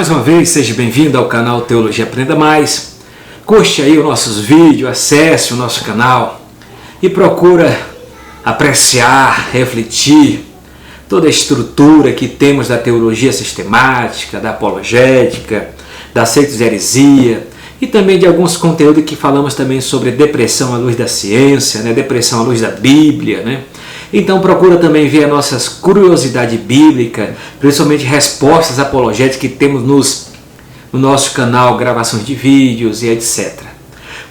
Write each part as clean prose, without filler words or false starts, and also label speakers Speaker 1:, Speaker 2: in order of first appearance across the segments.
Speaker 1: Mais uma vez, seja bem-vindo ao canal Teologia Aprenda Mais. Curte aí os nossos vídeos, acesse o nosso canal e procura apreciar, refletir toda a estrutura que temos da teologia sistemática, da apologética, da seitas de heresia e também de alguns conteúdos que falamos também sobre depressão à luz da ciência, depressão à luz da Bíblia, Então procura também ver as nossas curiosidades bíblicas, principalmente respostas apologéticas que temos no nosso canal, gravações de vídeos e etc.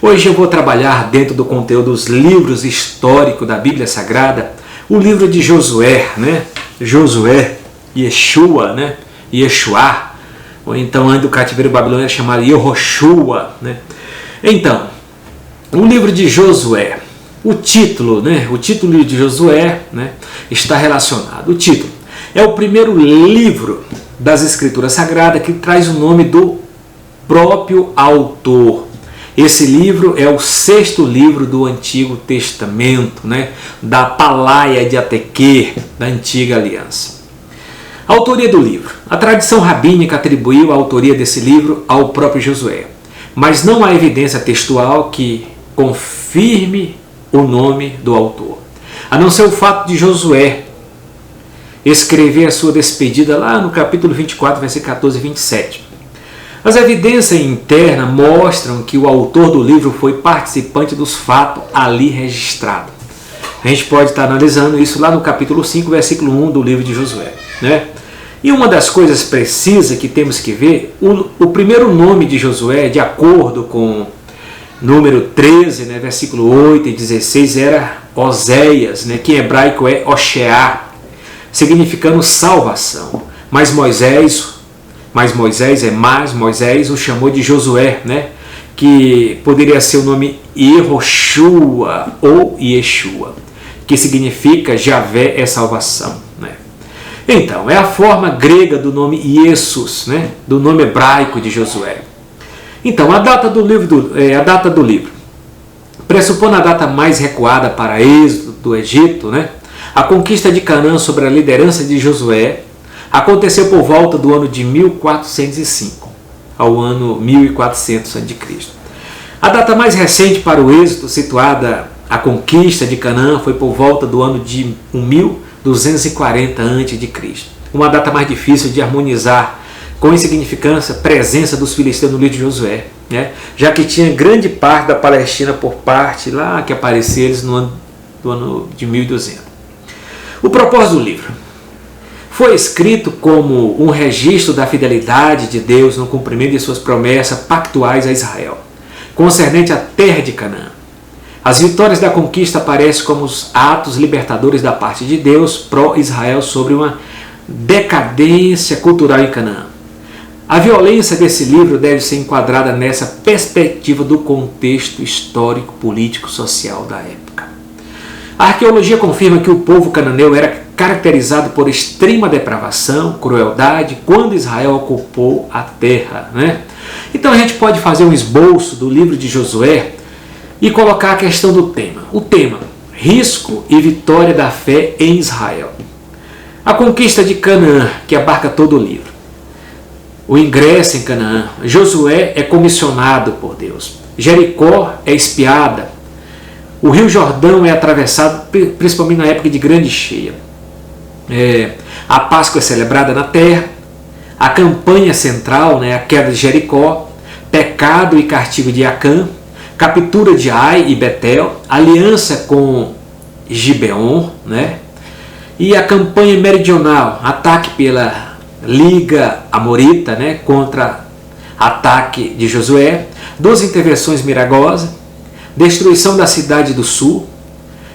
Speaker 1: Hoje eu vou trabalhar dentro do conteúdo dos livros históricos da Bíblia Sagrada, o livro de Josué, Josué, Yeshua, Yeshua, ou então antes do cativeiro babilônico é chamado Yehoshua, Então, o livro de Josué, o título de Josué está relacionado. O título é o primeiro livro das Escrituras Sagradas que traz o nome do próprio autor. Esse livro é o sexto livro do Antigo Testamento, da Palaia de Atequer, da Antiga Aliança. A autoria do livro. A tradição rabínica atribuiu a autoria desse livro ao próprio Josué, mas não há evidência textual que confirme o nome do autor, a não ser o fato de Josué escrever a sua despedida lá no capítulo 24, versículo 14 e 27. As evidências internas mostram que o autor do livro foi participante dos fatos ali registrados. A gente pode estar analisando isso lá no capítulo 5, versículo 1 do livro de Josué. E uma das coisas precisas que temos que ver, o primeiro nome de Josué, de acordo com número 13, versículo 8 e 16, era Oséias, que em hebraico é Osheá, significando salvação. Mas Moisés o chamou de Josué, que poderia ser o nome Yehoshua ou Yeshua, que significa Javé é salvação. Então, é a forma grega do nome Jesus, do nome hebraico de Josué. Então, a data do livro, pressupondo a data mais recuada para êxodo do Egito, a conquista de Canaã sob a liderança de Josué aconteceu por volta do ano de 1405 ao ano 1400 a.C. A data mais recente para o êxodo, situada a conquista de Canaã, foi por volta do ano de 1240 a.C. Uma data mais difícil de harmonizar com insignificância, presença dos filisteus no livro de Josué, já que tinha grande parte da Palestina por parte lá que apareceu eles no ano de 1200. O propósito do livro foi escrito como um registro da fidelidade de Deus no cumprimento de suas promessas pactuais a Israel, concernente à terra de Canaã. As vitórias da conquista aparecem como os atos libertadores da parte de Deus pró-Israel sobre uma decadência cultural em Canaã. A violência desse livro deve ser enquadrada nessa perspectiva do contexto histórico, político, social da época. A arqueologia confirma que o povo cananeu era caracterizado por extrema depravação, crueldade, quando Israel ocupou a terra. Então a gente pode fazer um esboço do livro de Josué e colocar a questão do tema. O tema, risco e vitória da fé em Israel. A conquista de Canaã, que abarca todo o livro. O ingresso em Canaã. Josué é comissionado por Deus. Jericó é espiada. O rio Jordão é atravessado principalmente na época de grande cheia. A Páscoa é celebrada na terra. A campanha central, a queda de Jericó. Pecado e castigo de Acã. Captura de Ai e Betel. Aliança com Gibeon. E a campanha meridional. Ataque pela Liga Amorita, contra ataque de Josué, 2 intervenções milagrosas, destruição da cidade do sul,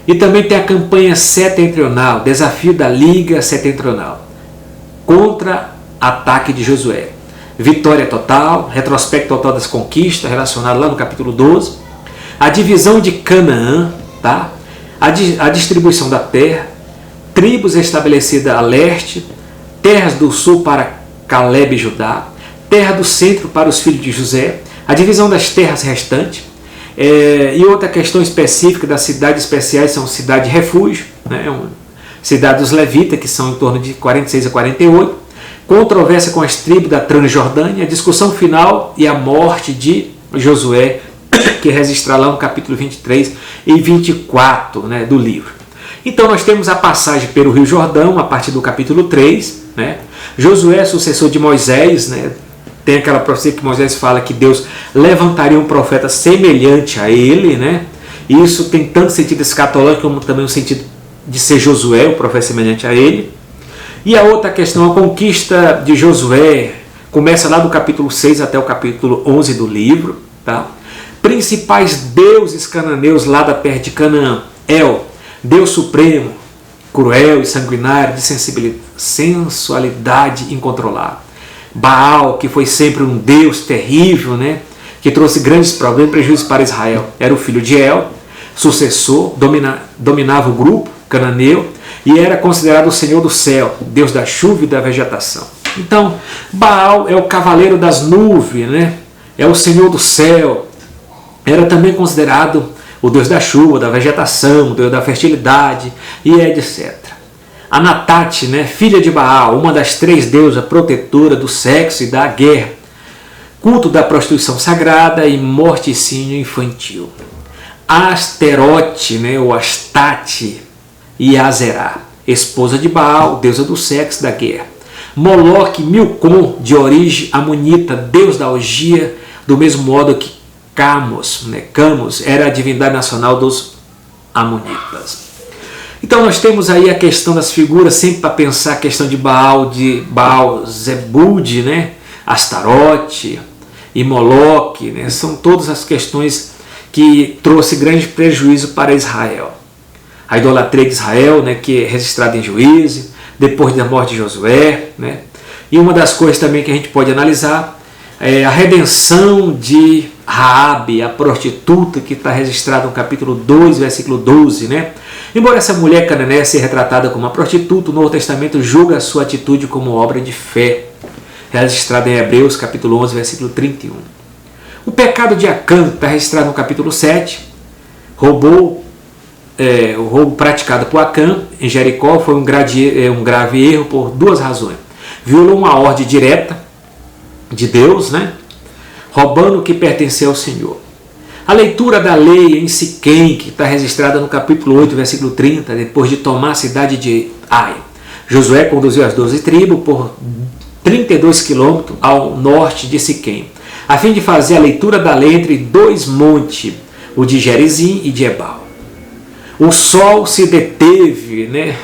Speaker 1: e também tem a campanha setentrional, desafio da Liga Setentrional, contra ataque de Josué. Vitória total, retrospecto total das conquistas, relacionado lá no capítulo 12, a divisão de Canaã, a distribuição da terra, tribos estabelecidas a leste, terras do sul para Caleb e Judá, terra do centro para os filhos de José, a divisão das terras restantes, e outra questão específica das cidades especiais são cidade de refúgio, cidade dos levitas, que são em torno de 46 a 48, controvérsia com as tribos da Transjordânia, a discussão final e a morte de Josué, que é registrado lá no capítulo 23 e 24, né, do livro. Então nós temos a passagem pelo Rio Jordão, a partir do capítulo 3, né? Josué é sucessor de Moisés, né? Tem aquela profecia que Moisés fala que Deus levantaria um profeta semelhante a ele, né? E isso tem tanto sentido escatológico como também o sentido de ser Josué, o profeta semelhante a ele. E a outra questão, a conquista de Josué, começa lá do capítulo 6 até o capítulo 11 do livro, tá? Principais deuses cananeus lá da terra de Canaã: El, Deus supremo, cruel e sanguinário, de sensualidade incontrolável. Baal, que foi sempre um deus terrível, né? Que trouxe grandes problemas e prejuízos para Israel. Era o filho de El, sucessor, dominava o grupo cananeu e era considerado o Senhor do céu, Deus da chuva e da vegetação. Então, Baal é o cavaleiro das nuvens, né? É o Senhor do céu. Era também considerado o Deus da chuva, da vegetação, o Deus da fertilidade e etc. Anatate, né, filha de Baal, uma das 3 deusas protetora do sexo e da guerra, culto da prostituição sagrada e morticínio infantil. Asterote, né, ou Astate e Azerá, esposa de Baal, deusa do sexo e da guerra. Moloque, Milcom, de origem amonita, deus da orgia, do mesmo modo que Camos, né, Camos era a divindade nacional dos amonitas. Então nós temos aí a questão das figuras, sempre para pensar a questão de Baal Zebud, né, Astarote e Moloque, né, são todas as questões que trouxe grande prejuízo para Israel. A idolatria de Israel, né, que é registrada em Juízes, depois da morte de Josué, né, e uma das coisas também que a gente pode analisar é a redenção de Raabe, a prostituta, que está registrada no capítulo 2, versículo 12, né? Embora essa mulher cananeia seja retratada como uma prostituta, o Novo Testamento julga a sua atitude como obra de fé, registrada em Hebreus, capítulo 11, versículo 31. O pecado de Acã está registrado no capítulo 7, o roubo praticado por Acã em Jericó foi um grave erro por 2 razões. Violou uma ordem direta de Deus, né? Roubando o que pertenceu ao Senhor. A leitura da lei em Siquém, que está registrada no capítulo 8, versículo 30, depois de tomar a cidade de Ai. Josué conduziu as 12 tribos por 32 quilômetros ao norte de Siquém, a fim de fazer a leitura da lei entre 2 montes, o de Gerizim e de Ebal. O sol se deteve, né?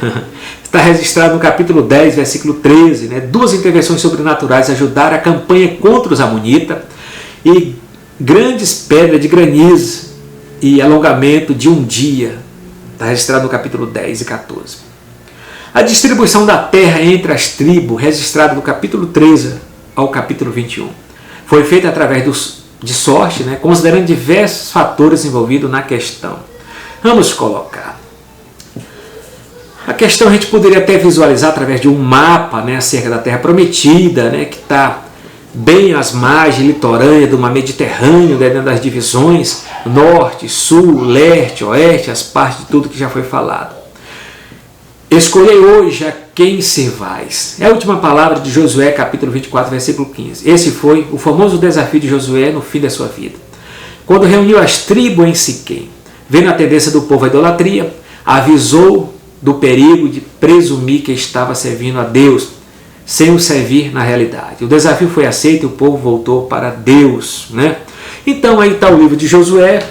Speaker 1: Está registrado no capítulo 10, versículo 13, né? 2 intervenções sobrenaturais ajudaram a campanha contra os amonitas, e grandes pedras de granizo e alongamento de um dia. Está registrado no capítulo 10 e 14. A distribuição da terra entre as tribos, registrada do capítulo 13 ao capítulo 21, foi feita através de sorte, né, considerando diversos fatores envolvidos na questão. Vamos colocar. A questão a gente poderia até visualizar através de um mapa, né, acerca da terra prometida, né, que está bem às margens litorâneas do mar Mediterrâneo, dentro das divisões norte, sul, leste, oeste, as partes de tudo que já foi falado. Escolhei hoje a quem servais. É a última palavra de Josué, capítulo 24, versículo 15. Esse foi o famoso desafio de Josué no fim da sua vida. Quando reuniu as tribos em Siquém, vendo a tendência do povo à idolatria, avisou do perigo de presumir que estava servindo a Deus, sem o servir na realidade. O desafio foi aceito e o povo voltou para Deus, né? Então aí está o livro de Josué,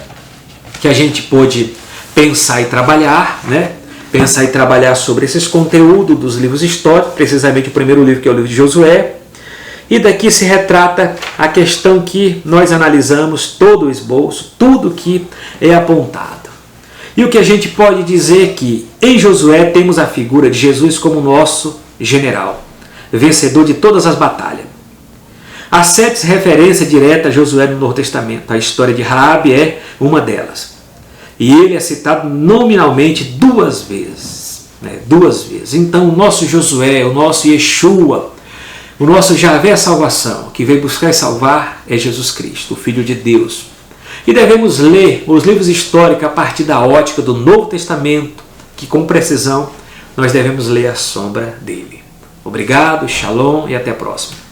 Speaker 1: que a gente pôde pensar e trabalhar, né? Pensar e trabalhar sobre esses conteúdos dos livros históricos, precisamente o primeiro livro, que é o livro de Josué. E daqui se retrata a questão que nós analisamos, todo o esboço, tudo que é apontado. E o que a gente pode dizer que em Josué temos a figura de Jesus como nosso general, vencedor de todas as batalhas. Há 7 referências diretas a Josué no Novo Testamento. A história de Raabe é uma delas. E ele é citado nominalmente 2 vezes. Né? 2 vezes. Então o nosso Josué, o nosso Yeshua, o nosso Javé salvação, que veio buscar e salvar, é Jesus Cristo, o Filho de Deus. E devemos ler os livros históricos a partir da ótica do Novo Testamento, que com precisão nós devemos ler a sombra dele. Obrigado, shalom e até a próxima.